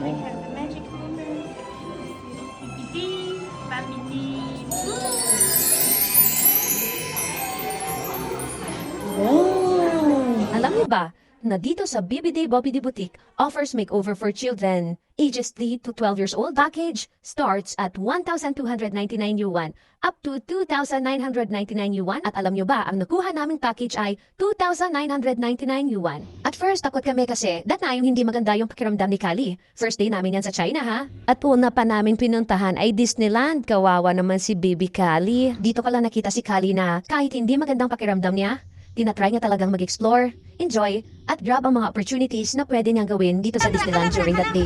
we have the magic woman, BBD, family. Wow! Alam niyo ba na dito sa BBD Bobby Boutique offers makeover for children ages 3 to 12 years old. Package starts at 1,299 yuan up to 2,999 yuan. At alam niyo ba, ang nakuha naming package ay 2,999 yuan. At first, takot kami kasi that time hindi maganda yung pakiramdam ni Kali. First day namin yan sa China, ha? At una pa namin pinuntahan ay Disneyland. Kawawa naman si Baby Kali. Dito ka lang nakita si Kali na kahit hindi magandang pakiramdam niya, tinatry niya talagang mag-explore, enjoy, at grab ang mga opportunities na pwede niyang gawin dito sa Disneyland during that day.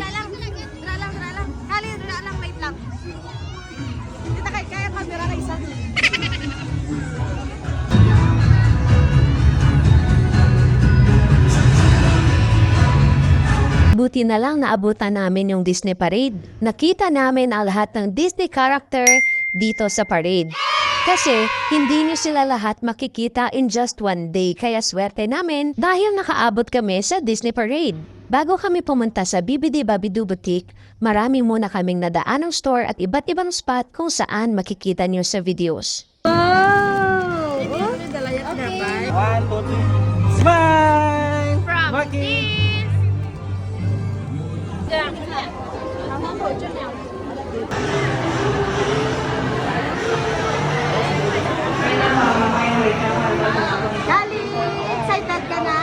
Kali, lang, wait lang. Kita kaya camera ka isa. Buti na lang naabutan namin yung Disney Parade. Nakita namin ang lahat ng Disney character dito sa parade. Kasi hindi niyo sila lahat makikita in just one day. Kaya swerte namin dahil nakaabot kami sa Disney Parade. Bago kami pumunta sa BBD Babidoo Boutique, marami muna kaming nadaanang store at iba't ibang spot kung saan makikita niyo sa videos. Wow! Okay. 1, 2, 3. Smile! From Maki! this. 这样，然后我这样。 Kali, excited ka na?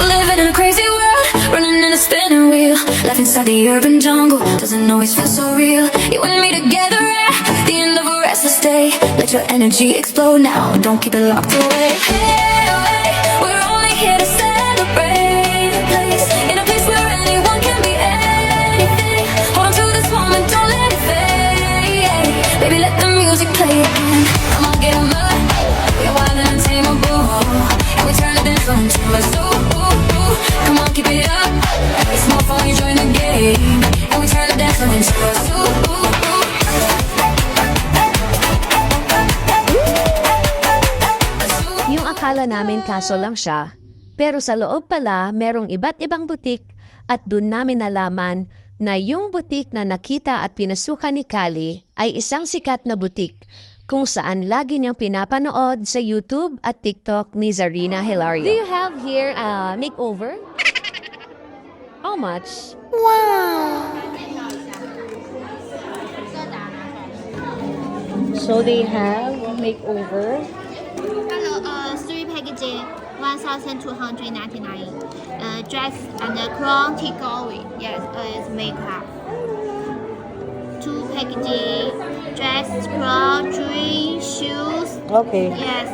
Living in a crazy world, running in a spinning wheel. Life inside the urban jungle doesn't always feel so real. You and me together at the end of a restless day. Let your energy explode now, don't keep it locked away. Hey, we're only here to celebrate a place, in a place where anyone can be anything. Hold on to this moment, don't let it fade. Baby, let the music play again. Come on, get 'em up. We're wild and untamable, and we turn this on to a zoo. Come on, keep it up. It's more fun, you join the game, and we turn the dance floor into a zoo. Yung akala namin kaso lang siya, pero sa loob pala merong iba't ibang butik at dun namin nalaman na yung butik na nakita at pinasukan ni Kali ay isang sikat na butik kung saan lagi niyang pinapanood sa YouTube at TikTok ni Zarina Hilario. Do you have here a makeover? How much? So they have makeover. Hello, 3 packages, 1,299. Dress and the crown takeaway. Yes, it's makeup. 2 packages, dress, crown, jewelry, shoes. Okay. Yes.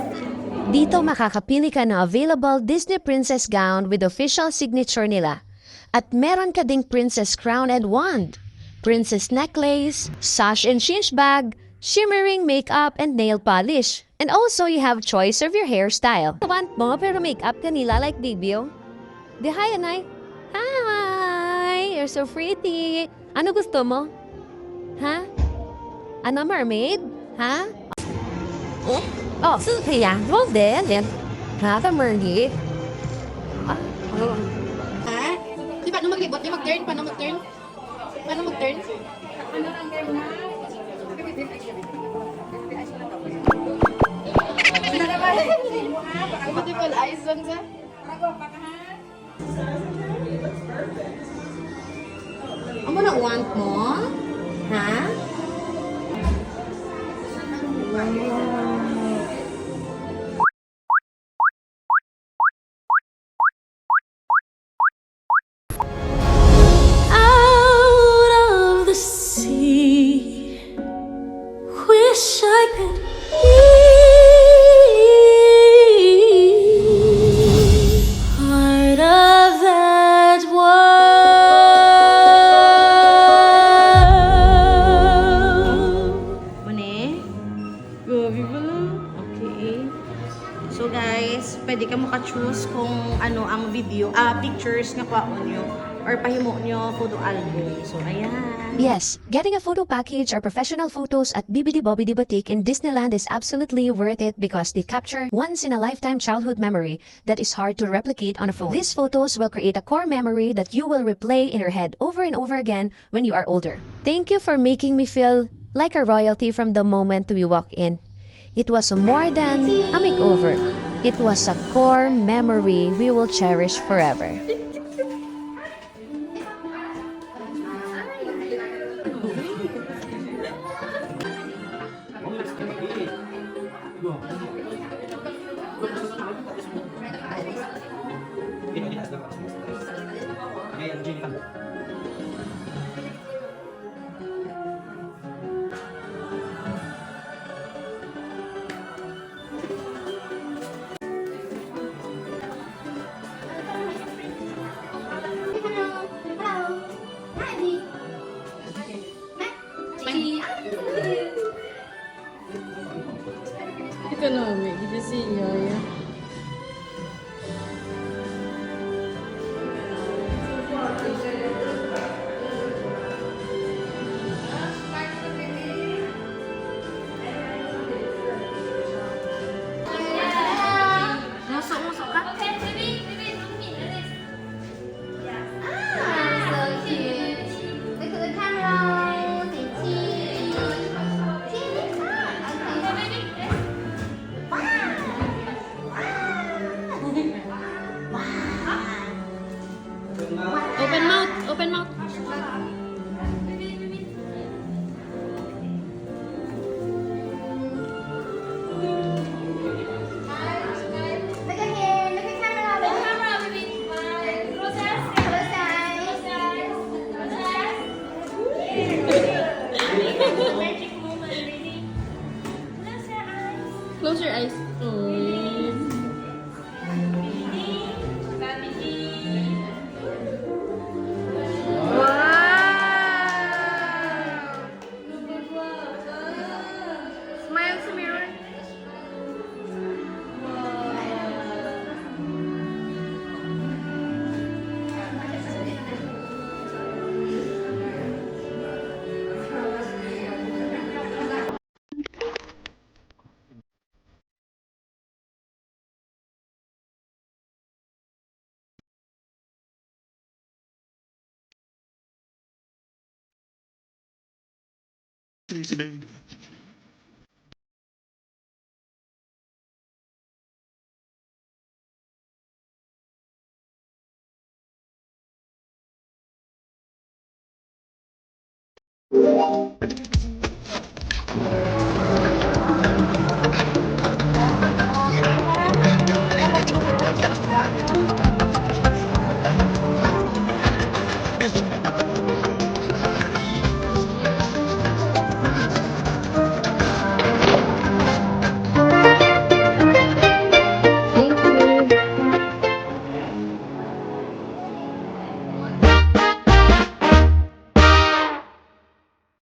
Dito makakapili ka ng available Disney Princess gown with official signature nila. At meron ka ding princess crown and wand, princess necklace, sash and cinch bag, shimmering makeup and nail polish. And also you have choice of your hairstyle. Want mo pero makeup ka nila like Bibio? Di hi, Anay. Hi! You're so pretty. Ano gusto mo? Ha? Ano, mermaid? Ha? Oh, 是可以啊，我的脸，哈，the mermaid. Ha? Di paano maglibot? Di mag-turn? Paano mag-turn? Paano mag-turn? Multiple eyes lang sa? Ano na want mo? Ha? Out of the sea, wish I could be part of that world. Mune? Grabe pala. Okay. So guys, pwede ka maka-choose kung ano ang video, pictures na kwaon nyo. or pahimo nyo photo album. So, ayan. Yes, getting a photo package or professional photos at BBD Bobby Boutique in Disneyland is absolutely worth it because they capture once-in-a-lifetime childhood memory that is hard to replicate on a phone. These photos will create a core memory that you will replay in your head over and over again when you are older. Thank you for making me feel like a royalty from the moment we walk in. It was more than a makeover. It was a core memory we will cherish forever. Economic, did you see Yoya? Musok-musok ka? Open mouth, open mouth. Close your eyes. Smile sa mirror.